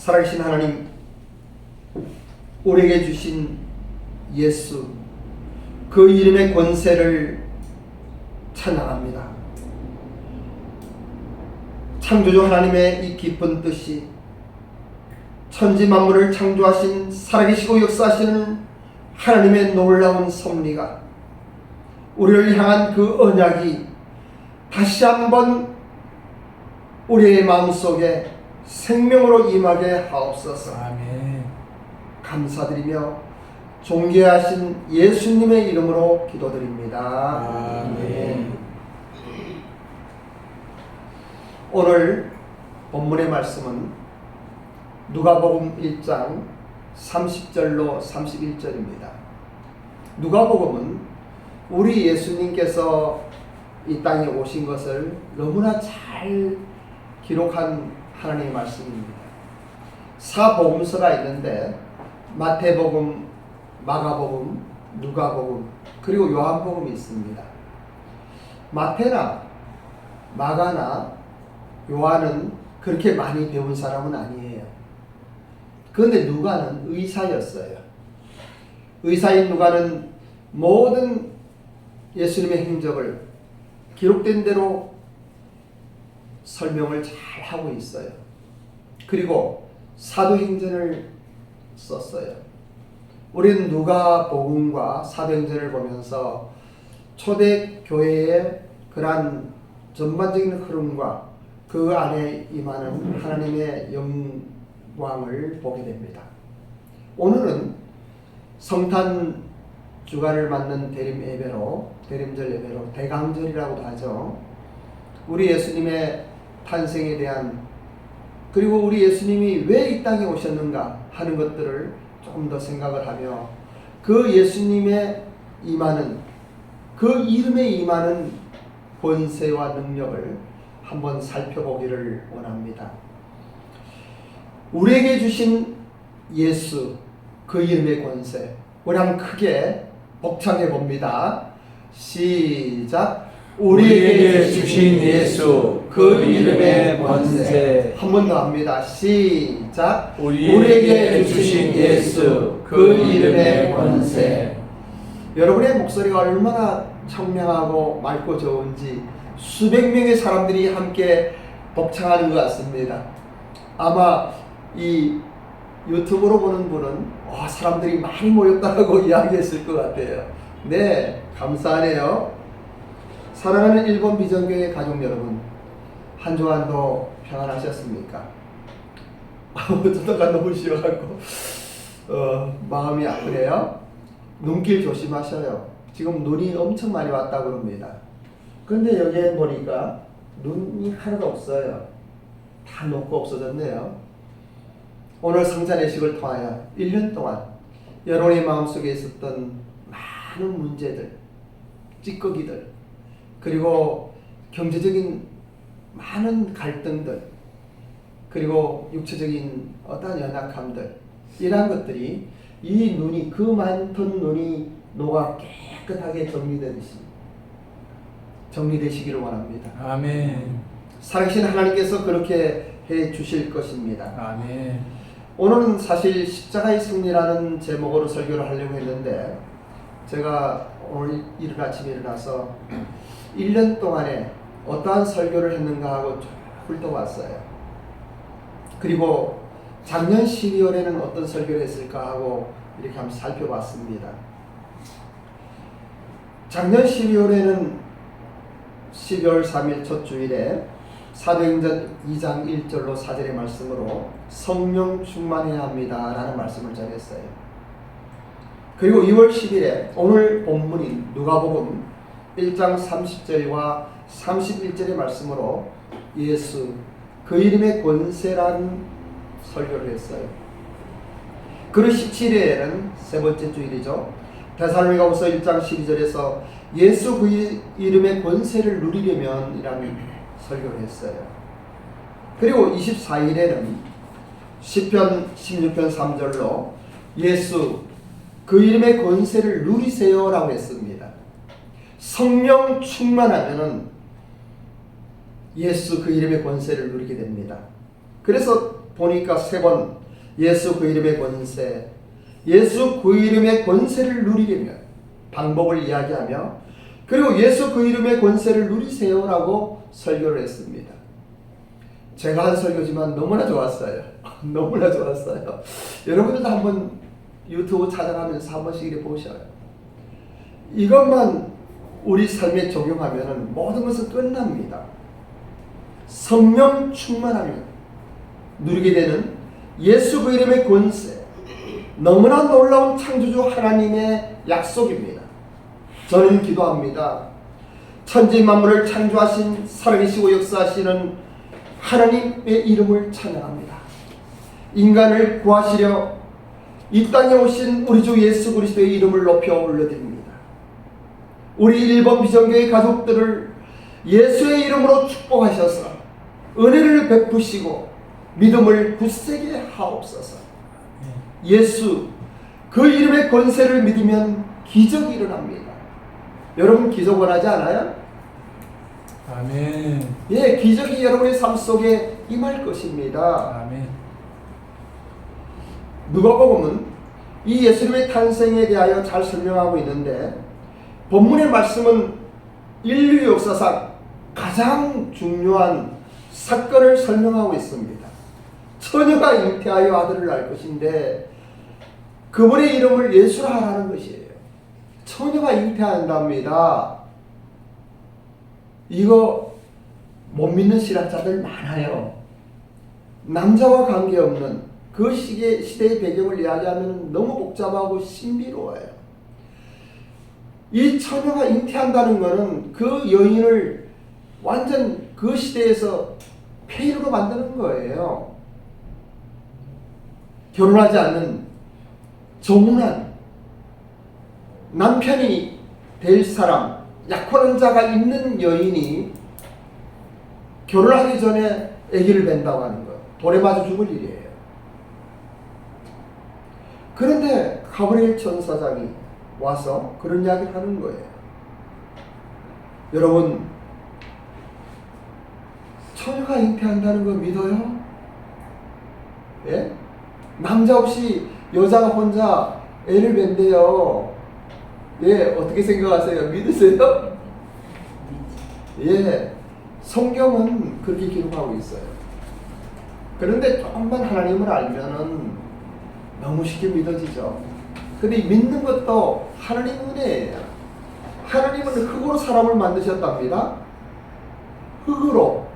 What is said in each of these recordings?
살아계신 하나님, 우리에게 주신 예수, 그 이름의 권세를 찬양합니다. 창조주 하나님의 이 깊은 뜻이, 천지 만물을 창조하신 살아계시고 역사하시는 하나님의 놀라운 섭리가, 우리를 향한 그 언약이 다시 한번 우리의 마음속에 생명으로 임하게 하옵소서. 아멘. 감사드리며 존귀하신 예수님의 이름으로 기도드립니다. 아멘. 오늘 본문의 말씀은 누가복음 1장 30절로 31절입니다. 누가복음은 우리 예수님께서 이 땅에 오신 것을 너무나 잘 기록한 하나님의 말씀입니다. 사복음서가 있는데 마태복음, 마가복음, 누가복음, 그리고 요한복음이 있습니다. 마태나 마가나 요한은 그렇게 많이 배운 사람은 아니에요. 그런데 누가는 의사였어요. 의사인 누가는 모든 예수님의 행적을 기록된 대로 설명을 잘 하고 있어요. 그리고 사도행전을 썼어요. 우리는 누가복음과 사도행전을 보면서 초대 교회의 그러한 전반적인 흐름과 그 안에 임하는 하나님의 영광을 보게 됩니다. 오늘은 성탄 주간을 맞는 대림절 예배로 대강절이라고도 하죠. 우리 예수님의 탄생에 대한, 그리고 우리 예수님이 왜 이 땅에 오셨는가 하는 것들을 조금 더 생각을 하며 그 예수님의 임하는, 그 이름에 임하는 권세와 능력을 한번 살펴보기를 원합니다. 우리에게 주신 예수, 그 이름의 권세, 우리 한번 크게 복창해 봅니다. 시작. 우리에게 주신 예수, 그 이름의 권세. 한 번 더 합니다. 시작. 우리에게 주신 예수, 그 이름의 권세. 여러분의 목소리가 얼마나 청명하고 맑고 좋은지 수백 명의 사람들이 함께 복창하는 것 같습니다. 아마 이 유튜브로 보는 분은 사람들이 많이 모였다고 이야기했을 것 같아요. 네, 감사하네요. 사랑하는 일본 비전교회 가족 여러분, 한 주간도 평안하셨습니까? 어쩌다가 너무 쉬어갖고 마음이 아프네요. 눈길 조심하셔요. 지금 눈이 엄청 많이 왔다고 그럽니다. 그런데 여기에 보니까 눈이 하나도 없어요. 다 녹고 없어졌네요. 오늘 성찬예식을 통하여 1년 동안 여러분의 마음속에 있었던 많은 문제들, 찌꺼기들, 그리고 경제적인 많은 갈등들, 그리고 육체적인 어떠한 연약함들, 이러한 것들이 이 눈이, 그 많던 눈이 녹아 깨끗하게 정리되시기를 원합니다. 아멘. 살아계신 하나님께서 그렇게 해 주실 것입니다. 아멘. 오늘은 사실 십자가의 승리라는 제목으로 설교를 하려고 했는데, 제가 오늘 이른 아침에 일어나서 1년 동안에 어떠한 설교를 했는가 하고 쭉 훑어봤어요. 그리고 작년 12월에는 어떤 설교를 했을까 하고 이렇게 한번 살펴봤습니다. 작년 12월에는 12월 3일 첫 주일에 사도행전 2장 1절로 4절의 말씀으로 성령 충만해야 합니다 라는 말씀을 전했어요. 그리고 2월 10일에 오늘 본문인 누가복음 1장 30절과 31절의 말씀으로 예수, 그 이름의 권세라는 설교를 했어요. 그리고 17일에는 세 번째 주일이죠. 데살로니가후서 1장 12절에서 예수 그 이름의 권세를 누리려면 이라는 설교를 했어요. 그리고 24일에는 시편 16편 3절로 예수 그 이름의 권세를 누리세요 라고 했습니다. 성령 충만하면은 예수 그 이름의 권세를 누리게 됩니다. 그래서 보니까 3번 예수 그 이름의 권세, 예수 그 이름의 권세를 누리려면 방법을 이야기하며, 그리고 예수 그 이름의 권세를 누리세요라고 설교를 했습니다. 제가 한 설교지만 너무나 좋았어요. 너무나 좋았어요. 여러분들도 한번 유튜브 찾아가면서 한 번씩 이렇게 보셔요. 이것만 우리 삶에 적용하면 모든 것은 끝납니다. 성령 충만하면 누리게 되는 예수 그 이름의 권세, 너무나 놀라운 창조주 하나님의 약속입니다. 저는 기도합니다. 천지 만물을 창조하신 살아계시고 역사하시는 하나님의 이름을 찬양합니다. 인간을 구하시려 이 땅에 오신 우리 주 예수 그리스도의 이름을 높여 올려드립니다. 우리 1번 비전교회 가족들을 예수의 이름으로 축복하셔서 은혜를 베푸시고 믿음을 굳세게 하옵소서. 예수 그 이름의 권세를 믿으면 기적이 일어납니다. 여러분 기적 원하지 않아요? 아멘. 예, 기적이 여러분의 삶 속에 임할 것입니다. 아멘. 누가복음은 이 예수님의 탄생에 대하여 잘 설명하고 있는데, 본문의 말씀은 인류 역사상 가장 중요한 사건을 설명하고 있습니다. 처녀가 잉태하여 아들을 낳을 것인데 그분의 이름을 예수라 하라는 것이에요. 처녀가 잉태한답니다. 이거 못 믿는 신학자들 많아요. 남자와 관계없는 그 시대의 배경을 이야기하면 너무 복잡하고 신비로워요. 이 처녀가 잉태한다는 것은 그 여인을 완전 그 시대에서 폐인으로 만드는 거예요. 결혼하지 않는 정운한 남편이 될 사람, 약혼한 자가 있는 여인이 결혼하기 전에 아기를 뵌다고 하는 거예요. 돌에 맞아 죽을 일이에요. 그런데 가브리엘 천사장이 와서 그런 이야기를 하는 거예요. 여러분, 처녀가 잉태한다는 거 믿어요? 예? 남자 없이 여자가 혼자 애를 뵌대요. 예, 어떻게 생각하세요? 믿으세요? 예, 성경은 그렇게 기록하고 있어요. 그런데 조금만 하나님을 알면은 너무 쉽게 믿어지죠. 근데 믿는 것도 하나님 은혜예요. 하나님은 흙으로 사람을 만드셨답니다. 흙으로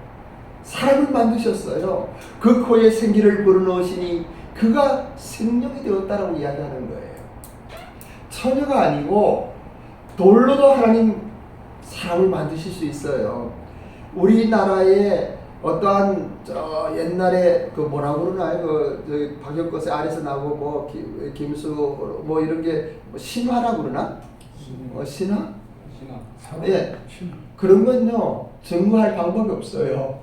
사람을 만드셨어요. 그 코에 생기를 불어넣으시니 그가 생명이 되었다라고 이야기하는 거예요. 처녀가 아니고 돌로도 하나님 사람을 만드실 수 있어요. 우리나라에 어떠한 옛날에 그 뭐라고 그러나요? 그 박혁거세 아래서 나오고 뭐 김수 뭐 이런 게 뭐 신화라고 그러나? 신화? 예. 그런 건요 증거할 방법이 없어요.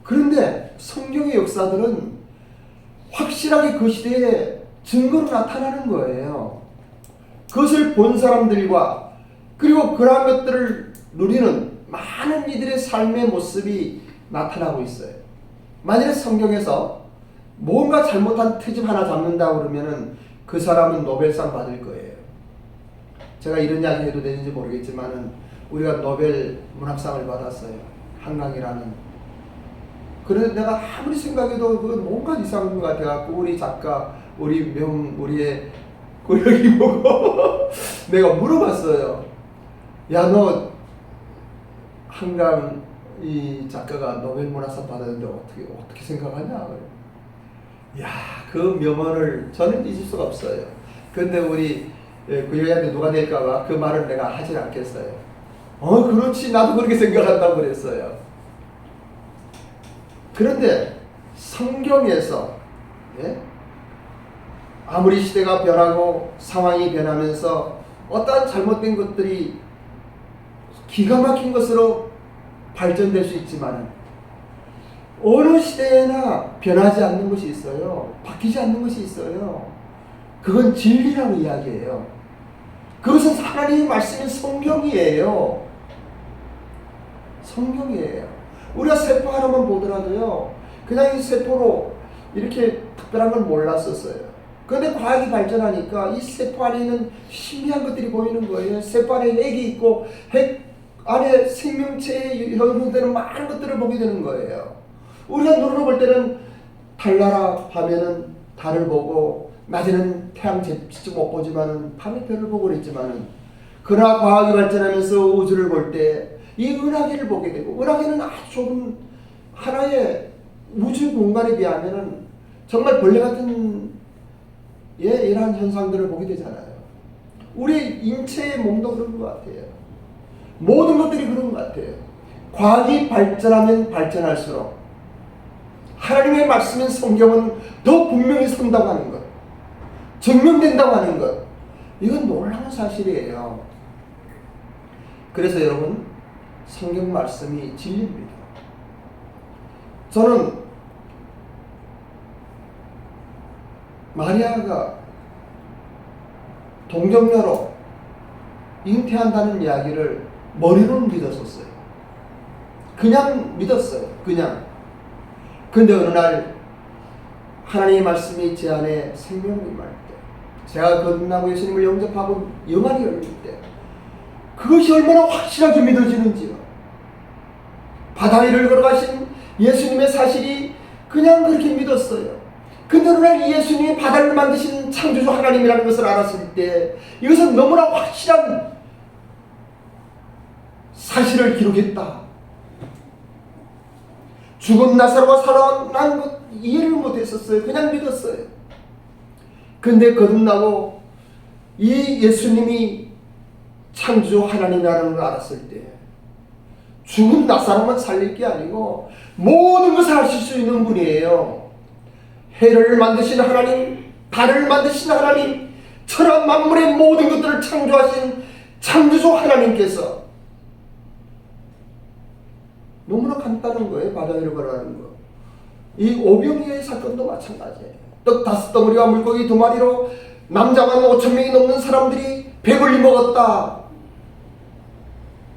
그런데 성경의 역사들은 확실하게 그 시대에 증거로 나타나는 거예요. 그것을 본 사람들과 그리고 그러한 것들을 누리는 많은 이들의 삶의 모습이 나타나고 있어요. 만약에 성경에서 뭔가 잘못한 트집 하나 잡는다고 그러면은 그 사람은 노벨상 받을 거예요. 제가 이런 이야기 해도 되는지 모르겠지만은 우리가 노벨 문학상을 받았어요. 한강이라는. 그런데 내가 아무리 생각해도 그 뭔가 이상한 것 같아갖고 우리 작가, 우리의 고역이 보고 내가 물어봤어요. 야, 너 한강 이 작가가 노벨 문학상 받았는데 어떻게 생각하냐? 야, 그 명언을 저는 잊을 수가 없어요. 그런데 우리 그 여자한테 누가 될까봐 그 말을 내가 하지 않겠어요. 그렇지, 나도 그렇게 생각한다고 그랬어요. 그런데 성경에서 아무리 시대가 변하고 상황이 변하면서 어떠한 잘못된 것들이 기가 막힌 것으로 발전될 수 있지만 어느 시대에나 변하지 않는 것이 있어요. 바뀌지 않는 것이 있어요. 그건 진리라고 이야기해요. 그것은 하나님의 말씀인 성경이에요. 성경이에요. 우리가 세포 하나만 보더라도요, 그냥 이 세포로 이렇게 특별한 걸 몰랐었어요. 그런데 과학이 발전하니까 이 세포 안에 있는 신비한 것들이 보이는 거예요. 세포 안에 핵이 있고 핵 안에 생명체에 형성되는 많은 것들을 보게 되는 거예요. 우리가 눈으로 볼 때는 달나라 밤에는 달을 보고 낮에는 태양 직접 못 보지만은 밤에 별을 보고 그랬지만은 그러나 과학이 발전하면서 우주를 볼 때 이 은하계를 보게 되고 은하계는 아주 좁은 하나의 우주 공간에 비하면은 정말 벌레 같은 이러한 현상들을 보게 되잖아요. 우리 인체의 몸도 그런 것 같아요. 모든 것들이 그런 것 같아요. 과학이 발전하면 발전할수록 하나님의 말씀인 성경은 더 분명히 선다고 하는 것, 증명된다고 하는 것, 이건 놀라운 사실이에요. 그래서 여러분, 성경 말씀이 진리입니다. 저는 마리아가 동정녀로 잉태한다는 이야기를 머리로는 믿었었어요. 그냥 믿었어요. 그냥. 근데 어느 날 하나님의 말씀이 제 안에 생명을 임할 때, 제가 거듭나고 예수님을 영접하고 영안이 열릴 때 그것이 얼마나 확실하게 믿어지는지요. 바다 위를 걸어가신 예수님의 사실이 그냥 그렇게 믿었어요. 근데 어느 날 예수님이 바다를 만드신 창조주 하나님이라는 것을 알았을 때 이것은 너무나 확실한 사실을 기록했다. 죽은 나사로가 살아난 것 이해를 못했었어요. 그냥 믿었어요. 근데 거듭나고 이 예수님이 창조주 하나님이라는 걸 알았을 때 죽은 나사로만 살릴 게 아니고 모든 것을 하실 수 있는 분이에요. 해를 만드신 하나님, 달을 만드신 하나님, 천하 만물의 모든 것들을 창조하신 창조주 하나님께서 너무나 간단한 거예요. 바다 위를 걸어가는 거. 이 오병이어의 사건도 마찬가지예요. 떡 5덩어리와 물고기 2마리로 남자만 5,000명이 넘는 사람들이 배불리 먹었다.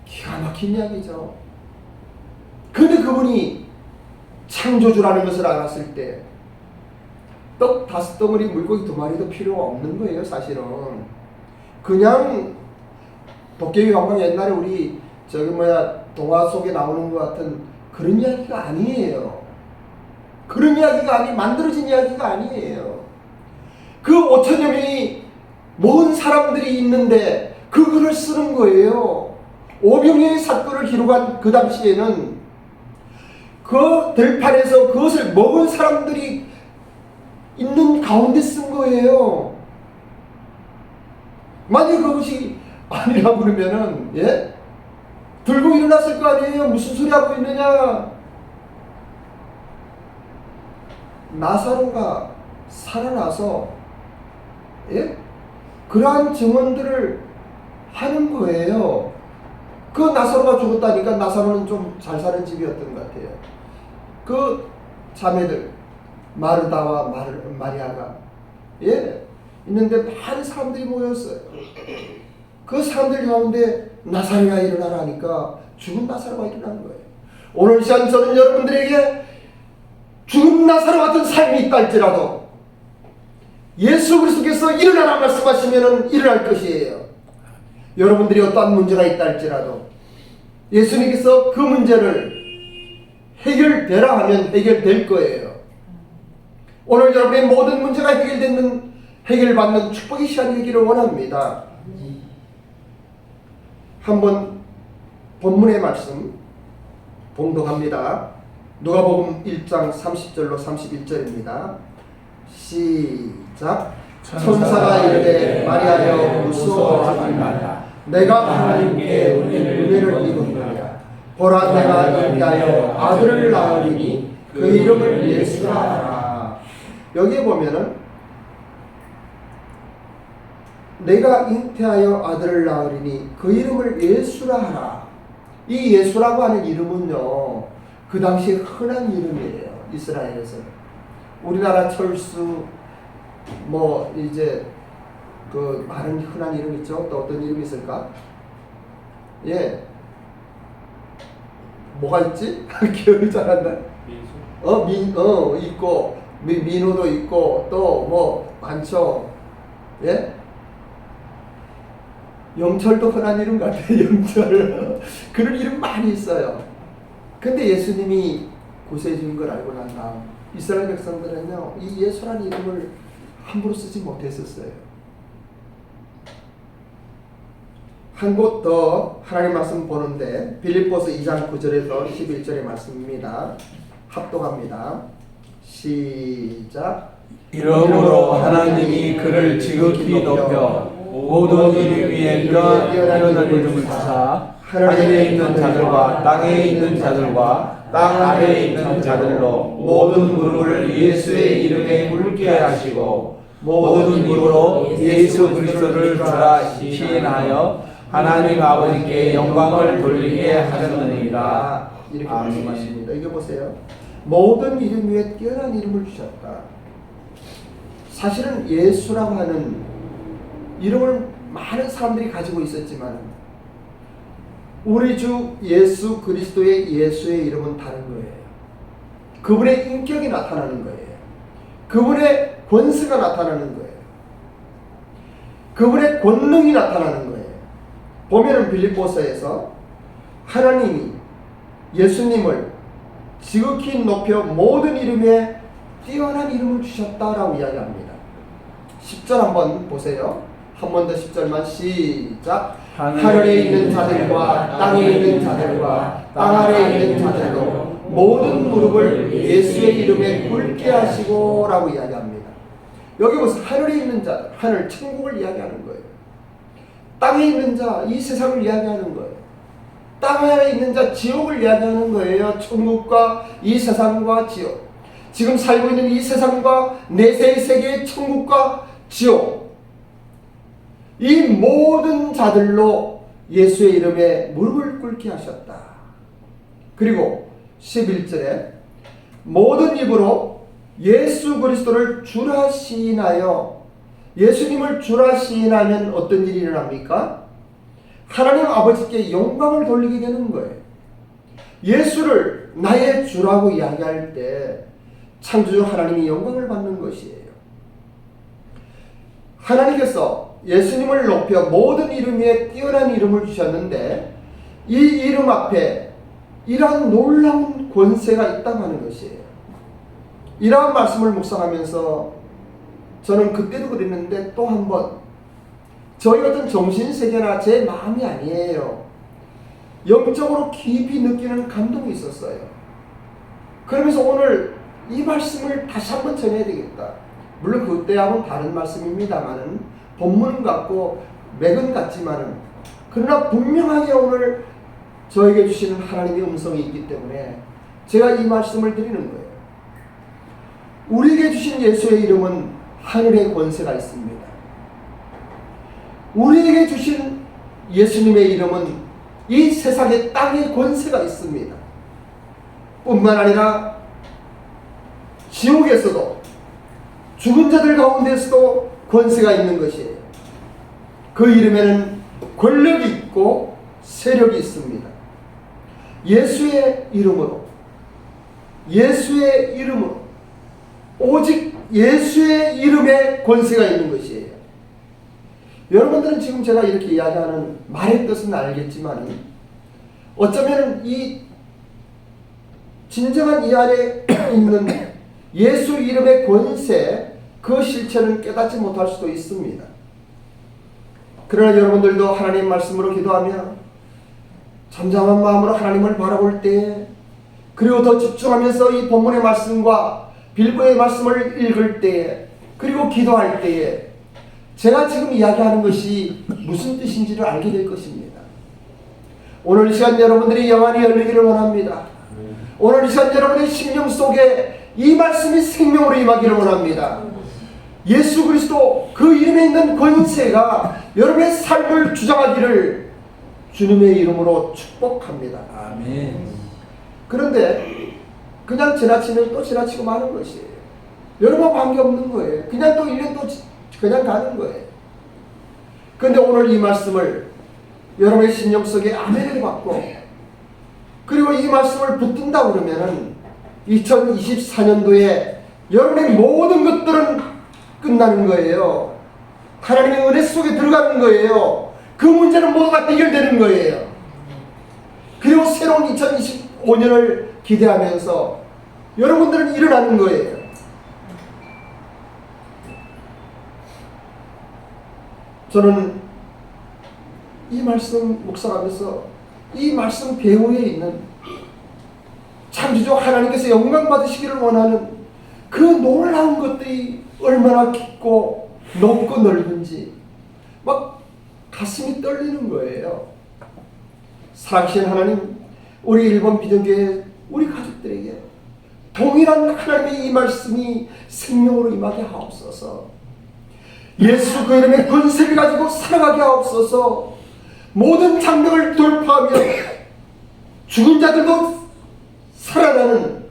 기가 막힌 이야기죠. 그런데 그분이 창조주라는 것을 알았을 때 떡 5덩어리 물고기 2마리도 필요가 없는 거예요. 사실은 그냥 도깨비 방방 옛날에 우리 동화 속에 나오는 것 같은 그런 이야기가 아니에요. 그런 이야기가 만들어진 이야기가 아니에요. 그 5천여 명이 모은 사람들이 있는데 그 글을 쓰는 거예요. 오병이어의 사건을 기록한 그 당시에는 그 들판에서 그것을 먹은 사람들이 있는 가운데 쓴 거예요. 만약 그것이 아니라고 그러면은 들고 일어났을 거 아니에요. 무슨 소리 하고 있느냐. 나사로가 살아나서 그러한 증언들을 하는 거예요. 그 나사로가 죽었다니까 나사로는 좀 잘 사는 집이었던 것 같아요. 그 자매들 마르다와 마리아가 있는데 많은 사람들이 모였어요. 그 사람들 가운데 나사로가 일어나라니까 죽은 나사로가 일어나는 거예요. 오늘 시간 저는 여러분들에게 죽은 나사로 같은 삶이 있다 할지라도 예수 그리스도께서 일어나라 말씀하시면 일어날 것이에요. 여러분들이 어떠한 문제가 있다 할지라도 예수님께서 그 문제를 해결되라 하면 해결될 거예요. 오늘 여러분의 모든 문제가 해결받는 축복의 시간이 되기를 원합니다. 한번 본문의 말씀 봉독합니다. 누가복음 1장 30절로 31절입니다. 시작. 천사가 이르되 마리아여 무서워하지 말라. 내가 하나님께 은혜를 입었느니라. 보라 내가 잉태하여 아들을 낳으리니 그 이름을 예수라 하라. 여기에 보면은 내가 잉태하여 아들을 낳으리니 그 이름을 예수라 하라. 이 예수라고 하는 이름은요 그 당시에 흔한 이름이에요. 이스라엘에서는. 우리나라 철수 그 많은 흔한 이름 있죠. 또 어떤 이름이 있을까? 뭐가 있지? 기억이 잘 안 나. 있고 민호도 있고 또 뭐 많죠. 예? 영철도 흔한 이름 같아요. 영철. 그런 이름 많이 있어요. 근데 예수님이 구세주인 걸 알고 난 다음 이스라엘 백성들은요, 이 예수라는 이름을 함부로 쓰지 못했었어요. 한 곳 더 하나님 말씀 보는데 빌립보서 2장 9절에서 11절의 말씀입니다. 합독합니다. 시작. 이러므로 하나님이 그를 지극히 높여 모든 이름 위에 뛰어난 이름을 주사 하늘에 있는 자들과 땅에 있는 자들과 땅 아래에 있는 자들로 모든 무릎을 예수의 이름에 꿇게 하시고 모든 입으로 예수 그리스도를 주라 시인하여 하나님 아버지께 영광을 돌리게 하셨느니라. 이렇게 아멘. 말씀하십니다. 이거 보세요. 모든 이름 위에 뛰어난 이름을 주셨다. 사실은 예수라고 하는 이름을 많은 사람들이 가지고 있었지만 우리 주 예수 그리스도의 예수의 이름은 다른 거예요. 그분의 인격이 나타나는 거예요. 그분의 권세가 나타나는 거예요. 그분의 권능이 나타나는 거예요. 보면은 빌립보서에서 하나님이 예수님을 지극히 높여 모든 이름에 뛰어난 이름을 주셨다라고 이야기합니다. 10절 한번 보세요. 한 번 더 10절만 시작. 하늘에 있는 자들과 땅에 있는 자들과 땅 아래에 있는 자들도 모든 무릎을 예수의 이름에 꿇게 하시고 라고 이야기합니다. 여기 보세요. 하늘에 있는 자, 하늘 천국을 이야기하는 거예요. 땅에 있는 자, 이 세상을 이야기하는 거예요. 땅 아래에 있는 자, 지옥을 이야기하는 거예요. 천국과 이 세상과 지옥. 지금 살고 있는 이 세상과 내세의 세계의 천국과 지옥. 이 모든 자들로 예수의 이름에 무릎을 꿇게 하셨다. 그리고 11절에 모든 입으로 예수 그리스도를 주라 시인하여, 예수님을 주라 시인하면 어떤 일이 일어납니까? 하나님 아버지께 영광을 돌리게 되는 거예요. 예수를 나의 주라고 이야기할 때 창조주 하나님이 영광을 받는 것이에요. 하나님께서 예수님을 높여 모든 이름 위에 뛰어난 이름을 주셨는데 이 이름 앞에 이러한 놀라운 권세가 있다고 하는 것이에요. 이러한 말씀을 묵상하면서 저는 그때도 그랬는데 또 한 번 저희 어떤 정신세계나 제 마음이 아니에요. 영적으로 깊이 느끼는 감동이 있었어요. 그러면서 오늘 이 말씀을 다시 한번 전해야 되겠다. 물론 그때하고는 다른 말씀입니다만은 본문 같고 맥은 같지만은 그러나 분명하게 오늘 저에게 주시는 하나님의 음성이 있기 때문에 제가 이 말씀을 드리는 거예요. 우리에게 주신 예수의 이름은 하늘의 권세가 있습니다. 우리에게 주신 예수님의 이름은 이 세상의 땅의 권세가 있습니다. 뿐만 아니라 지옥에서도 죽은 자들 가운데서도 권세가 있는 것이에요. 그 이름에는 권력이 있고 세력이 있습니다. 예수의 이름으로, 예수의 이름으로, 오직 예수의 이름에 권세가 있는 것이에요. 여러분들은 지금 제가 이렇게 이야기하는 말의 뜻은 알겠지만 어쩌면 이 진정한 이 안에 있는 예수 이름의 권세, 그 실체는 깨닫지 못할 수도 있습니다. 그러나 여러분들도 하나님 말씀으로 기도하며 잠잠한 마음으로 하나님을 바라볼 때에, 그리고 더 집중하면서 이 본문의 말씀과 빌보의 말씀을 읽을 때에, 그리고 기도할 때에 제가 지금 이야기하는 것이 무슨 뜻인지를 알게 될 것입니다. 오늘 이 시간 여러분들이 영안이 열리기를 원합니다. 오늘 이 시간 여러분의 심령 속에 이 말씀이 생명으로 임하기를 원합니다. 예수 그리스도 그 이름에 있는 권세가 여러분의 삶을 주장하기를 주님의 이름으로 축복합니다. 아멘. 그런데 그냥 지나치면 또 지나치고 마는 것이에요. 여러분 관계없는 거예요. 그냥 또 1년 또 그냥 가는 거예요. 그런데 오늘 이 말씀을 여러분의 심령 속에 아멘을 받고, 그리고 이 말씀을 붙든다 그러면은 2024년도에 여러분의 모든 것들은 끝나는 거예요. 하나님의 은혜 속에 들어가는 거예요. 그 문제는 모두가 해결되는 거예요. 그리고 새로운 2025년을 기대하면서 여러분들은 일어나는 거예요. 저는 이 말씀 묵상하면서 이 말씀 배후에 있는 창조주 하나님께서 영광 받으시기를 원하는 그 놀라운 것들이 얼마나 깊고 높고 넓은지 막 가슴이 떨리는 거예요. 사랑하신 하나님, 우리 일본 비전교회 우리 가족들에게 동일한 하나님의 이 말씀이 생명으로 임하게 하옵소서. 예수 그 이름의 권세를 가지고 살아가게 하옵소서. 모든 장벽을 돌파하며 죽은 자들도 살아나는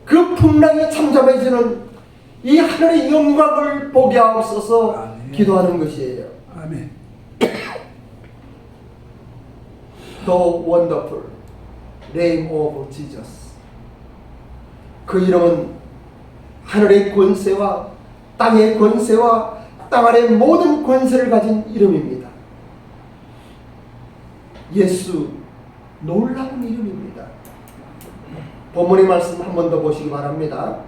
그 풍랑이 잠잠해지는 이 하늘의 영광을 보게 하옵소서. 아멘. 기도하는 것이에요. 아멘. The wonderful name of Jesus. 그 이름은 하늘의 권세와 땅의 권세와 땅 아래 모든 권세를 가진 이름입니다. 예수, 놀라운 이름입니다. 본문의 말씀 한 번 더 보시기 바랍니다.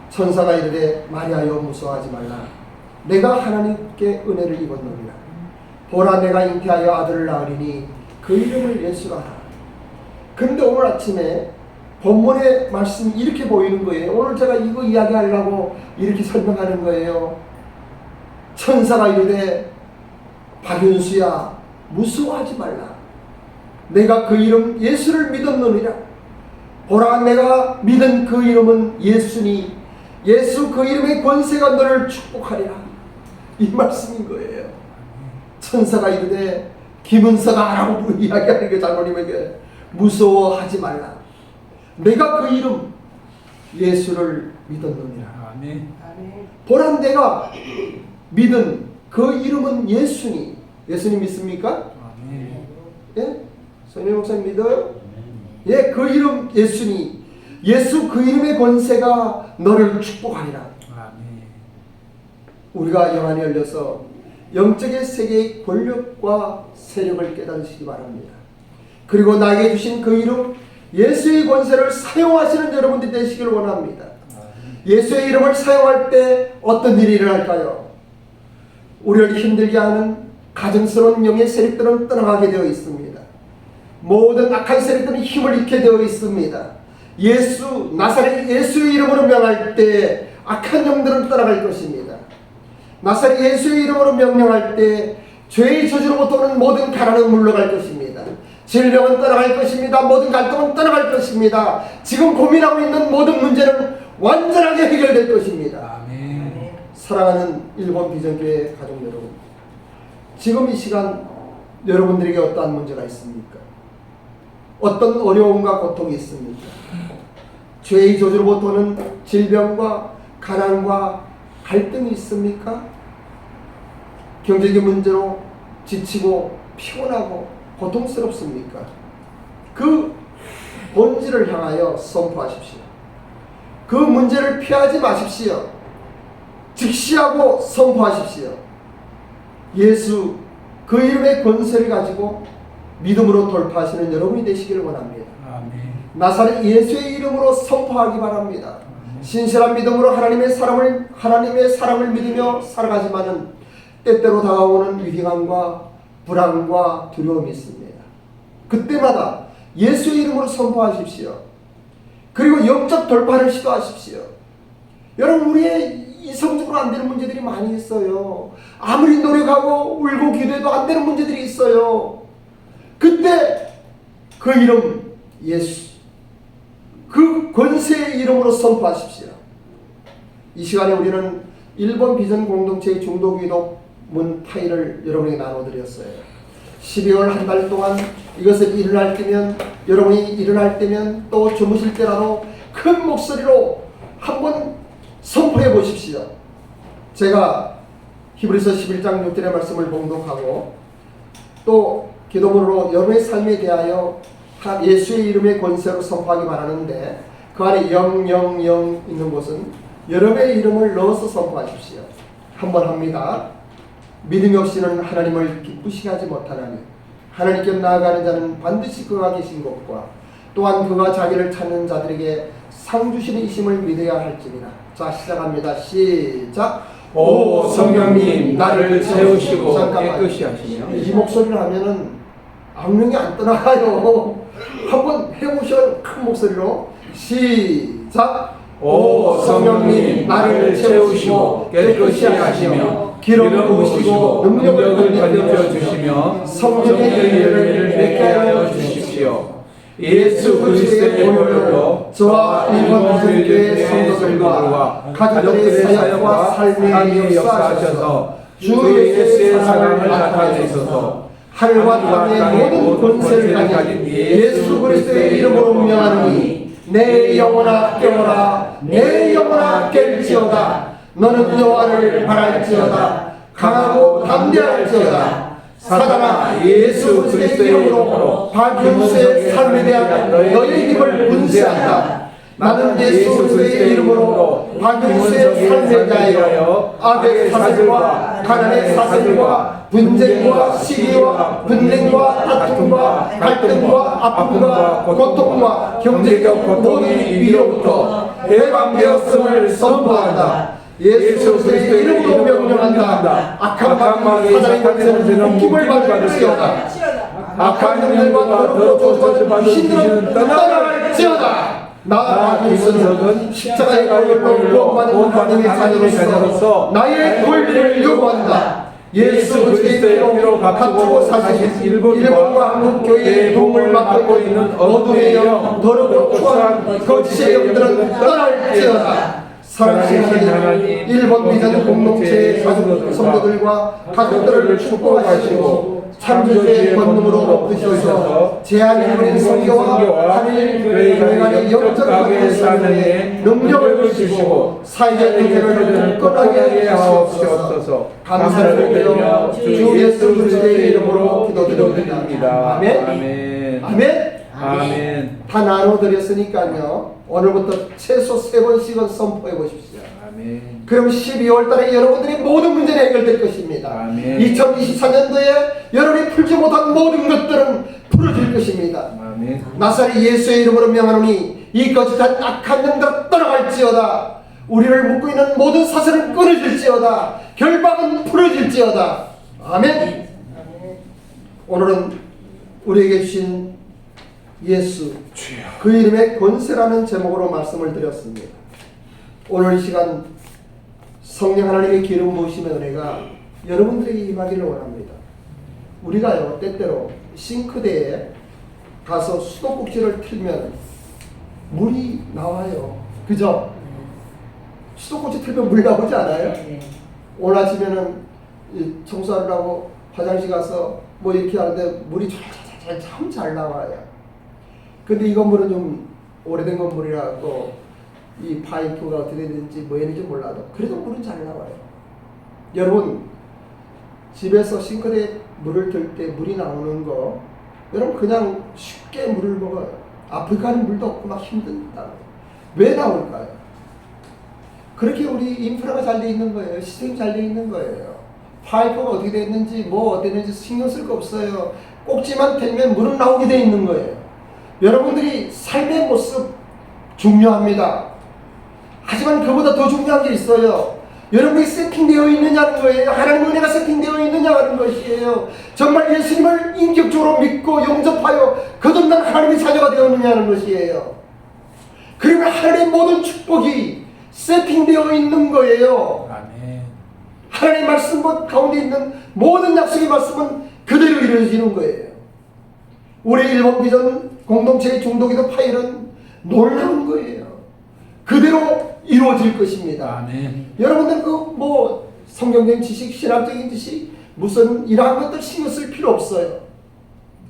천사가 이르되 마리아여 무서워하지 말라. 내가 하나님께 은혜를 입었느니라. 보라 내가 잉태하여 아들을 낳으리니 그 이름을 예수라 하라. 근데 오늘 아침에 본문의 말씀이 이렇게 보이는 거예요. 오늘 제가 이거 이야기하려고 이렇게 설명하는 거예요. 천사가 이르되 박윤수야 무서워하지 말라. 내가 그 이름 예수를 믿었느니라. 보라 내가 믿은 그 이름은 예수니 예수 그 이름의 권세가 너를 축복하리라. 이 말씀인 거예요. 천사가 이르되 김은서가 라고 이야기하는 게 장로님에게 무서워하지 말라. 내가 그 이름 예수를 믿었느니라. 아멘. 보라 내가 믿은 그 이름은 예수니. 예수님 믿습니까? 아멘. 예? 손희 목사님 믿어요? 예, 그 이름 예수니 예수 그 이름의 권세가 너를 축복하리라. 아멘. 우리가 영안이 열려서 영적의 세계의 권력과 세력을 깨달으시기 바랍니다. 그리고 나에게 주신 그 이름 예수의 권세를 사용하시는 여러분들이 되시기를 원합니다. 예수의 이름을 사용할 때 어떤 일이 일어날까요? 우리를 힘들게 하는 가증스러운 영의 세력들은 떠나가게 되어 있습니다. 모든 악한 세력들은 힘을 잃게 되어 있습니다. 예수, 나사렛 예수의 이름으로 명할 때 악한 영들은 떠나갈 것입니다. 나사렛 예수의 이름으로 명령할 때 죄의 저주로부터 오는 모든 가난은 물러갈 것입니다. 질병은 떠나갈 것입니다. 모든 갈등은 떠나갈 것입니다. 지금 고민하고 있는 모든 문제는 완전하게 해결될 것입니다. 아멘. 사랑하는 일본 비전교회 가족 여러분, 지금 이 시간 여러분들에게 어떠한 문제가 있습니까? 어떤 어려움과 고통이 있습니까? 죄의 저주로부터 오는 질병과 가난과 갈등이 있습니까? 경제적인 문제로 지치고 피곤하고 고통스럽습니까? 그 본질을 향하여 선포하십시오. 그 문제를 피하지 마십시오. 직시하고 선포하십시오. 예수 그 이름의 권세를 가지고 믿음으로 돌파하시는 여러분이 되시기를 원합니다. 아멘. 나사렛 예수의 이름으로 선포하기 바랍니다. 신실한 믿음으로 하나님의 사랑을 믿으며 살아가지만은 때때로 다가오는 위기감과 불안과 두려움이 있습니다. 그때마다 예수의 이름으로 선포하십시오. 그리고 영적 돌파를 시도하십시오. 여러분, 우리의 이성적으로 안 되는 문제들이 많이 있어요. 아무리 노력하고 울고 기도해도 안 되는 문제들이 있어요. 그때 그 이름 예수, 그 권세의 이름으로 선포하십시오. 이 시간에 우리는 일본 비전 공동체의 중도기도 문 파일을 여러분에게 나눠드렸어요. 12월 한 달 동안 이것을 일어날 때면, 여러분이 일어날 때면 또 주무실 때라도 큰 목소리로 한번 선포해 보십시오. 제가 히브리서 11장 6절의 말씀을 봉독하고 또 기도문으로 여러분의 삶에 대하여 예수의 이름의 권세로 선포하기 바라는데, 그 안에 000 있는 곳은 여러분의 이름을 넣어서 선포하십시오. 한번 합니다. 믿음이 없이는 하나님을 기쁘시게 하지 못하나니 하나님께 나아가는 자는 반드시 그가 계신 것과 또한 그가 자기를 찾는 자들에게 상 주시는 이심을 믿어야 할지니라. 자, 시작합니다. 시작. 오 성령님 나를 채우시고 깨끗이 하시며. 이 목소리를 하면은 악령이 안 떠나가요. 한번 해보셔. 큰 목소리로 시작. 오 성령님 나를 채우시고 깨끗이 하시며 기름 부으시고 능력을 던져 주시며 성령의 열매를 맺게 하여 주십시오. 예수 그리스도의 보혈로 저와 일본 교회 성도들과 가족들의 사역과 삶에 역사하셔서 주 예수의 사랑을 나타내셔서 하늘과 땅의 모든 권세를 가진 예수 그리스도의 이름으로 명하노니 내 영혼아 깨어라. 내 영혼아 깰지어다. 너는 여호와를 바랄지어다. 강하고 담대할지어다. 사단아 예수 그리스도의 이름으로 박윤수의 삶에 대한 너의 힘을 분쇄한다. 나는 예수 그리스도의 이름으로 박윤수의 삶에 대하여 악의 사슬과 가난의 사슬과 분쟁과 시기와 분쟁과 다툼과 갈등과 아픔과 고통과 경제적 고통의 위로부터 해방되었음을 선포한다. 예수 그리스도의 이름으로 명령한다. 악한 마귀의 사탄의 힘을 받을지어다. 악한 영들과 더러워 받으시는 떠나갈지어다. 나 박윤수는 십자가의 권리로 구원받은 하나님의 자녀로서 나의 권리를 요구한다. 예수 그리스도의 이름으로 값주고 사신 일본과 한국 교회의 도움을 받고 있는 어둠의 영, 더럽고 추한 거짓의 영들은 떠날지어다. 사랑하신 하나님, 일본 비전 공동체의 가족 성도들과 가족들을 축복하시고 창조주의 권능으로 높으셔서 제한이 성교와 한일 교회 간의 영적 관계 사명에 능력을 주시고 사회적 관계를 굳건하게 하옵소서. 감사를 드리며 주 예수 그리스도의 이름으로 기도드립니다. 아멘. 아멘. 아멘. 아멘. 다 나눠드렸으니까요. 오늘부터 최소 3번씩은 선포해 보십시오. 아멘. 그럼 12월 달에 여러분들의 모든 문제는 해결될 것입니다. 아멘. 2024년도에 여러분이 풀지 못한 모든 것들은 풀어질 것입니다. 아멘. 나사렛 예수의 이름으로 명하노니 이 거짓한 악한 영들 떠나갈지어다. 우리를 묶고 있는 모든 사슬은 끊어질지어다. 결박은 풀어질지어다. 아멘. 오늘은 우리에게 주신 예수 그 이름의 권세라는 제목으로 말씀을 드렸습니다. 오늘 이 시간 성령 하나님의 기름 부으심의 은혜가 여러분들에게 임하기를 원합니다. 우리가요 때때로 싱크대에 가서 수도꼭지를 틀면 물이 나와요. 그죠? 수도꼭지 틀면 물이 나오지 않아요? 오늘 아침에는 청소하려고 화장실 가서 뭐 이렇게 하는데 물이 참 잘 나와요. 근데 이 건물은 좀 오래된 건물이라고 이 파이프가 어떻게 되는지 뭐 했는지 몰라도 그래도 물은 잘 나와요. 여러분 집에서 싱크대에 물을 들 때 물이 나오는 거 여러분 그냥 쉽게 물을 먹어요. 아프리카는 물도 없고 막 힘든다. 왜 나올까요? 그렇게 우리 인프라가 잘 돼 있는 거예요. 시스템이 잘 돼 있는 거예요. 파이프가 어떻게 됐는지 뭐 어땠는지 신경 쓸 거 없어요. 꼭지만 대면 물은 나오게 돼 있는 거예요. 여러분들이 삶의 모습 중요합니다. 하지만 그보다 더 중요한 게 있어요. 여러분이 세팅되어 있느냐는 거예요. 하나님의 은혜가 세팅되어 있느냐는 것이에요. 정말 예수님을 인격적으로 믿고 영접하여 거듭난 하나님의 자녀가 되었느냐는 것이에요. 그러면 하나님의 모든 축복이 세팅되어 있는 거예요. 아멘. 하나님의 말씀 가운데 있는 모든 약속의 말씀은 그대로 이루어지는 거예요. 우리 일본 비전 공동체의 중도기도 파일은 놀라운 거예요. 그대로 이루어질 것입니다. 아멘. 여러분들 뭐 성경적인 지식, 신학적인 지식 무슨 이러한 것들 신경 쓸 필요 없어요.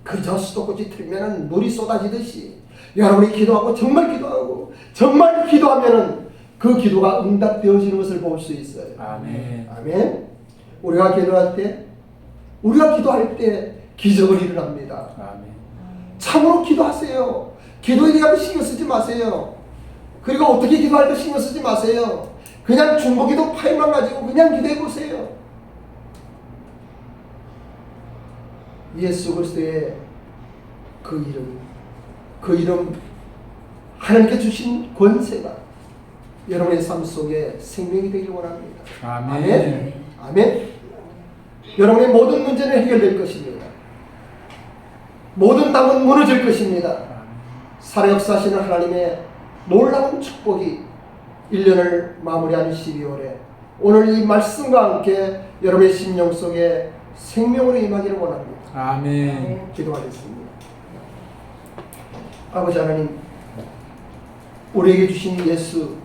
그저 수도꼭지 틀면 물이 쏟아지듯이 여러분이 기도하고 정말 기도하면은 그 기도가 응답되어지는 것을 볼 수 있어요. 아멘. 아멘. 우리가 기도할 때 기적을 일어납니다. 아멘. 참으로 기도하세요. 기도에 대한 신경 쓰지 마세요. 그리고 어떻게 기도할 때 신경 쓰지 마세요. 그냥 중보기도 파일만 가지고 그냥 기도해 보세요. 예수 그리스도의 그 이름 하나님께 주신 권세가 여러분의 삶 속에 생명이 되기를 원합니다. 아멘. 아멘. 여러분의 모든 문제는 해결될 것입니다. 모든 땅은 무너질 것입니다. 살아 역사하시는 하나님의 놀라운 축복이 1년을 마무리하는 12월에 오늘 이 말씀과 함께 여러분의 심령 속에 생명으로 임하기를 원합니다. 아멘. 기도하겠습니다. 아버지 하나님, 우리에게 주신 예수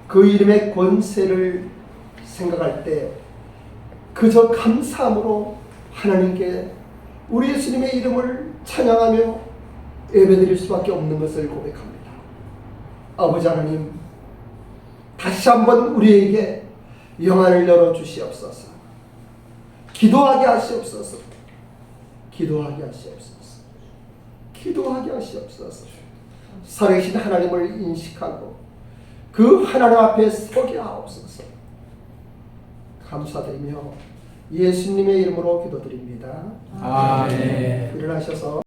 그 이름의 권세를 생각할 때 그저 감사함으로 하나님께 우리 예수님의 이름을 찬양하며 예배드릴 수밖에 없는 것을 고백합니다. 아버지 하나님, 다시 한번 우리에게 영안을 열어 주시옵소서. 기도하게 하시옵소서. 기도하게 하시옵소서. 기도하게 하시옵소서. 살아계신 하나님을 인식하고 그 하나님 앞에 서게 하옵소서. 감사드리며 예수님의 이름으로 기도드립니다. 아멘. 일어나셔서